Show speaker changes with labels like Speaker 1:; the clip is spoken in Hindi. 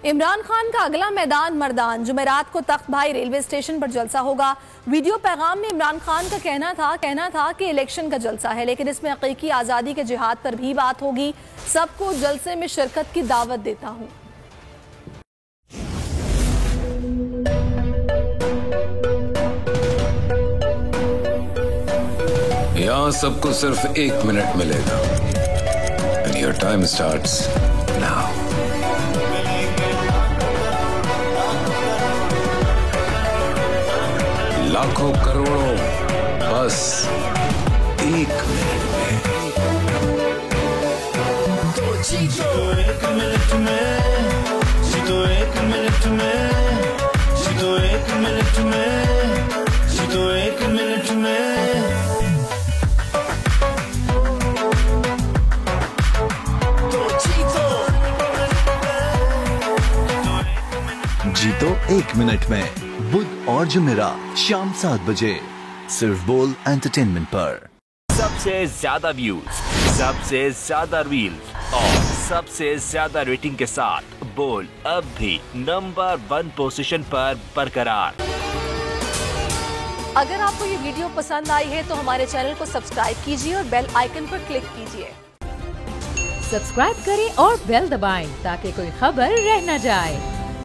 Speaker 1: इमरान खान का अगला मैदान मर्दान। जुमेरात को तख्त भाई रेलवे स्टेशन पर जलसा होगा। वीडियो पैगाम में इमरान खान का कहना था कि इलेक्शन का जलसा है, लेकिन इसमें हकीकी आज़ादी के जिहाद पर भी बात होगी। सबको जलसे में शिरकत की दावत देता हूँ।
Speaker 2: यहाँ सबको सिर्फ 1 मिनट मिलेगा। And your time starts now. लाखों करोड़ों बस 1 मिनट में।
Speaker 3: तो जीतो 1 मिनट में, जीतो 1 मिनट में, जीतो 1 मिनट में, जीतो 1 मिनट में।
Speaker 4: जीतो 1 मिनट में बुध और जुमेरात शाम 7 बजे सिर्फ बोल एंटरटेनमेंट पर।
Speaker 5: सबसे ज्यादा व्यूज, सबसे ज्यादा रील्स और सबसे ज्यादा रेटिंग के साथ बोल अब भी नंबर 1 पोजीशन पर बरकरार।
Speaker 1: अगर आपको ये वीडियो पसंद आई है तो हमारे चैनल को सब्सक्राइब कीजिए और बेल आइकन पर क्लिक कीजिए।
Speaker 6: सब्सक्राइब करें और बेल दबाएं ताकि कोई खबर रह न जाए।